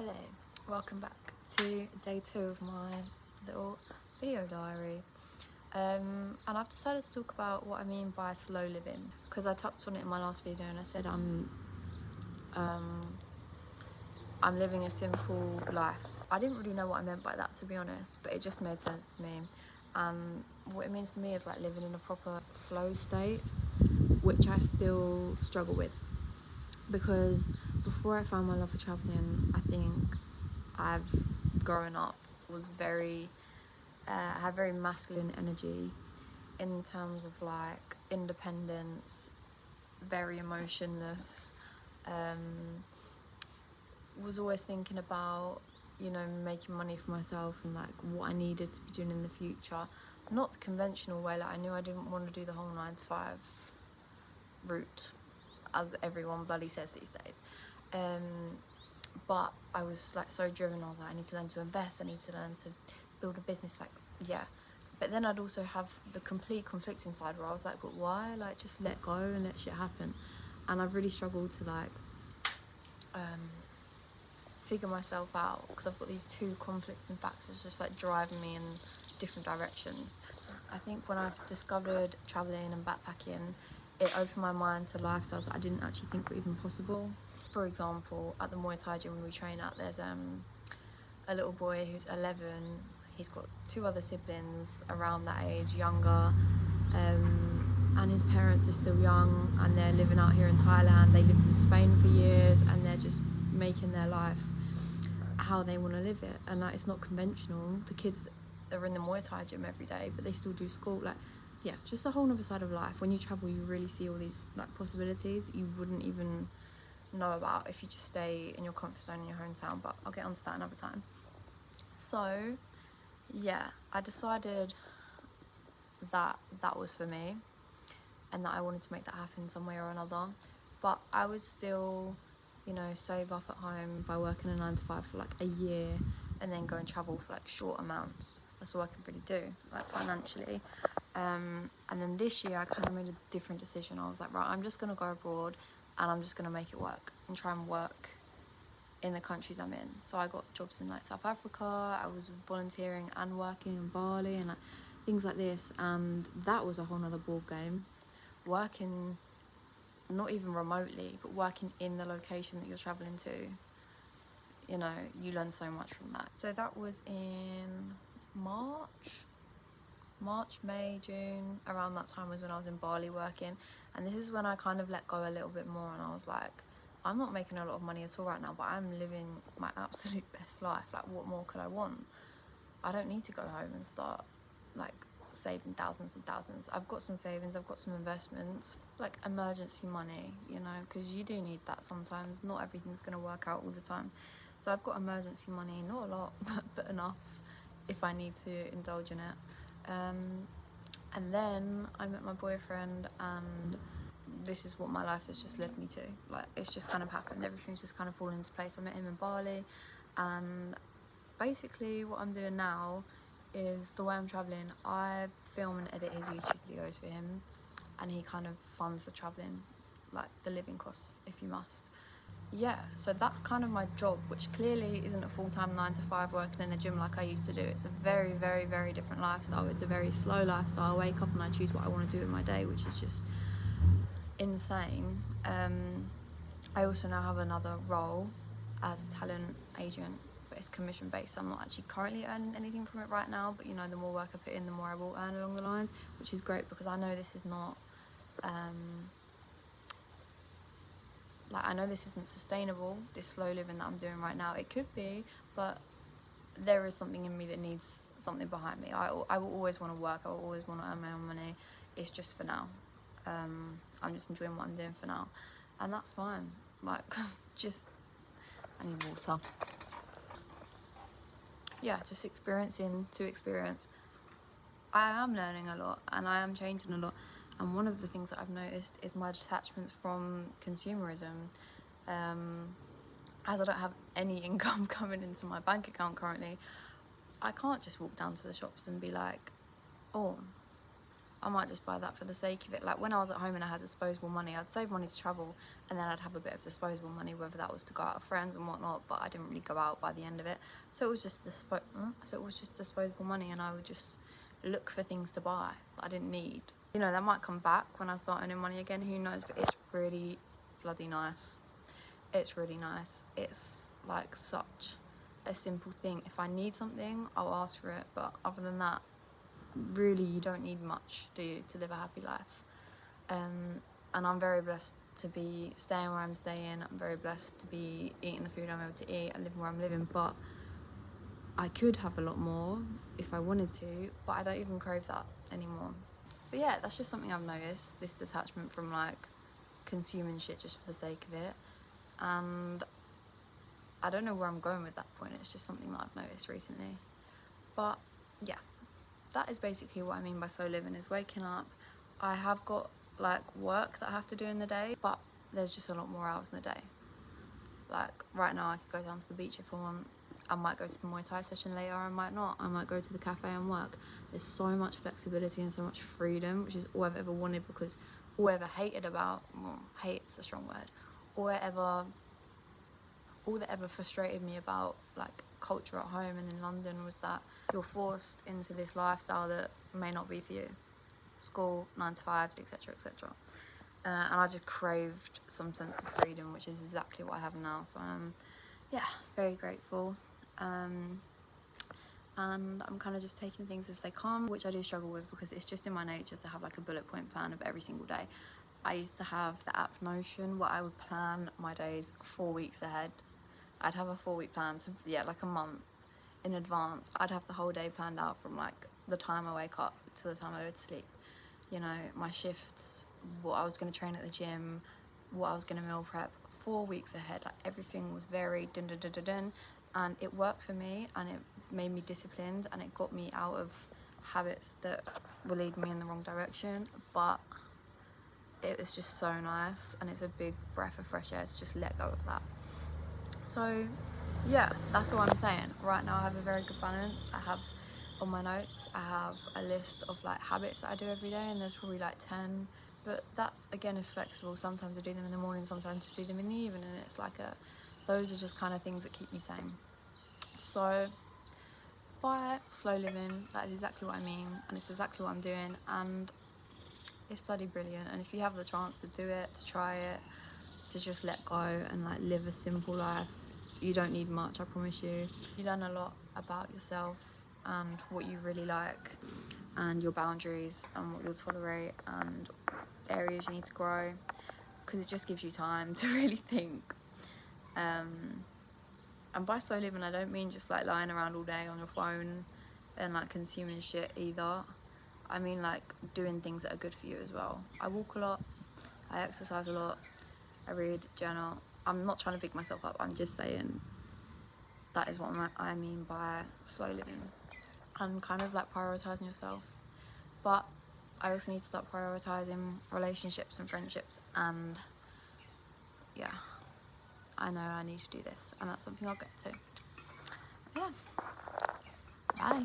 Hello, welcome back to day 2 of my little video diary. And I've decided to talk about what I mean by slow living, because I touched on it in my last video and I said I'm living a simple life. I didn't really know what I meant by that, to be honest, but it just made sense to me. And what it means to me is like living in a proper flow state, which I still struggle with, because before I found my love for traveling, I think I've grown up was had very masculine energy in terms of like independence, very emotionless, was always thinking about, making money for myself and like what I needed to be doing in the future. Not the conventional way, like I knew I didn't want to do the whole 9 to 5 route, as everyone bloody says these days. But I was like so driven. I was like, I need to learn to invest, I need to learn to build a business, like, yeah. But then I'd also have the complete conflicting side where I was like, but why? Like, just let go and let shit happen. And I've really struggled to like figure myself out, because I've got these two conflicting factors just like driving me in different directions. I think when I've discovered traveling and backpacking, it opened my mind to lifestyles that I didn't actually think were even possible. For example, at the Muay Thai gym we train at, there's a little boy who's 11. He's got 2 other siblings around that age, younger, and his parents are still young and they're living out here in Thailand. They lived in Spain for years and they're just making their life how they want to live it, and like it's not conventional. The kids are in the Muay Thai gym every day, but they still do school. Like, yeah, just a whole other side of life. When you travel, you really see all these like possibilities that you wouldn't even know about if you just stay in your comfort zone in your hometown. But I'll get onto that another time. So yeah, I decided that that was for me and that I wanted to make that happen some way or another. But I was still, save up at home by working a 9 to 5 for like a year and then go and travel for like short amounts. That's all I can really do, like financially. And then this year I kind of made a different decision. I was like, right, I'm just going to go abroad and I'm just going to make it work and try and work in the countries I'm in. So I got jobs in like South Africa, I was volunteering and working in Bali and like things like this, and that was a whole nother ball game. Working not even remotely, but working in the location that you're traveling to, you learn so much from that. So that was in March, May, June, around that time was when I was in Bali working. And this is when I kind of let go a little bit more and I was like, I'm not making a lot of money at all right now, but I'm living my absolute best life. Like, what more could I want? I don't need to go home and start like saving thousands and thousands. I've got some savings, I've got some investments, like emergency money, because you do need that sometimes. Not everything's going to work out all the time. So I've got emergency money, not a lot, but enough if I need to indulge in it. And then I met my boyfriend, and this is what my life has just led me to. Like, it's just kind of happened. Everything's just kind of fallen into place. I met him in Bali, and basically what I'm doing now is, the way I'm traveling, I film and edit his YouTube videos for him, and he kind of funds the traveling, like the living costs if you must. Yeah, so that's kind of my job, which clearly isn't a full-time 9 to 5 working in a gym like I used to do. It's a very, very, very different lifestyle. It's a very slow lifestyle. I wake up and I choose what I want to do in my day, which is just insane. I also now have another role as a talent agent, but it's commission based. So I'm not actually currently earning anything from it right now, but the more work I put in, the more I will earn along the lines, which is great, because I know this is not I know this isn't sustainable, this slow living that I'm doing right now. It could be, but there is something in me that needs something behind me. I will always want to work, I will always want to earn my own money. It's just for now. I'm just enjoying what I'm doing for now, and that's fine. Like, I need water. Yeah, just experiencing to experience. I am learning a lot and I am changing a lot, and one of the things that I've noticed is my detachment from consumerism. As I don't have any income coming into my bank account currently, I can't just walk down to the shops and be like, oh, I might just buy that for the sake of it. Like when I was at home and I had disposable money, I'd save money to travel, and then I'd have a bit of disposable money, whether that was to go out with friends and whatnot, but I didn't really go out by the end of it. So it was just disposable money, and I would just look for things to buy that I didn't need. You know, that might come back when I start earning money again, who knows, but it's really bloody nice. It's really nice. It's like such a simple thing. If I need something, I'll ask for it, but other than that, really, you don't need much, do you, to live a happy life? And I'm very blessed to be staying where I'm staying. I'm very blessed to be eating the food I'm able to eat and living where I'm living, but I could have a lot more if I wanted to, but I don't even crave that anymore. But yeah, that's just something I've noticed, this detachment from like consuming shit just for the sake of it. And I don't know where I'm going with that point. It's just something that I've noticed recently. But yeah, that is basically what I mean by slow living, is waking up. I have got like work that I have to do in the day, but there's just a lot more hours in the day. Like right now I could go down to the beach if I want. I might go to the Muay Thai session later, I might not. I might go to the cafe and work. There's so much flexibility and so much freedom, which is all I've ever wanted, because all I ever hated about, well, hate's a strong word, all that ever frustrated me about like culture at home and in London was that you're forced into this lifestyle that may not be for you. School, 9 to 5s, etc, etc. And I just craved some sense of freedom, which is exactly what I have now. So I'm, yeah, very grateful. And I'm kind of just taking things as they come, which I do struggle with because it's just in my nature to have like a bullet point plan of every single day. I used to have the app Notion where I would plan my days 4 weeks ahead. I'd have a 4-week plan, so yeah, like a month in advance. I'd have the whole day planned out from like the time I wake up to the time I go to sleep. You know, my shifts, what I was going to train at the gym, what I was going to meal prep 4 weeks ahead. Like everything was very dun dun dun dun dun, and it worked for me, and it made me disciplined, and it got me out of habits that were leading me in the wrong direction. But it was just so nice, and it's a big breath of fresh air to just let go of that. So yeah, that's all I'm saying. Right now I have a very good balance. I have on my notes, I have a list of like habits that I do every day, and there's probably like 10, but that's again is flexible. Sometimes I do them in the morning, sometimes I do them in the evening, and it's like those are just kind of things that keep me sane. So by slow living, that is exactly what I mean, and it's exactly what I'm doing, and it's bloody brilliant. And if you have the chance to do it, to try it, to just let go and like live a simple life, you don't need much, I promise you. You learn a lot about yourself and what you really like and your boundaries and what you'll tolerate and areas you need to grow, because it just gives you time to really think. And by slow living, I don't mean just like lying around all day on your phone and like consuming shit either. I mean like doing things that are good for you as well. I walk a lot, I exercise a lot, I read, journal. I'm not trying to pick myself up, I'm just saying that is what I mean by slow living. And kind of like prioritising yourself. But I also need to start prioritising relationships and friendships, and yeah, I know I need to do this, and that's something I'll get to. Yeah, bye.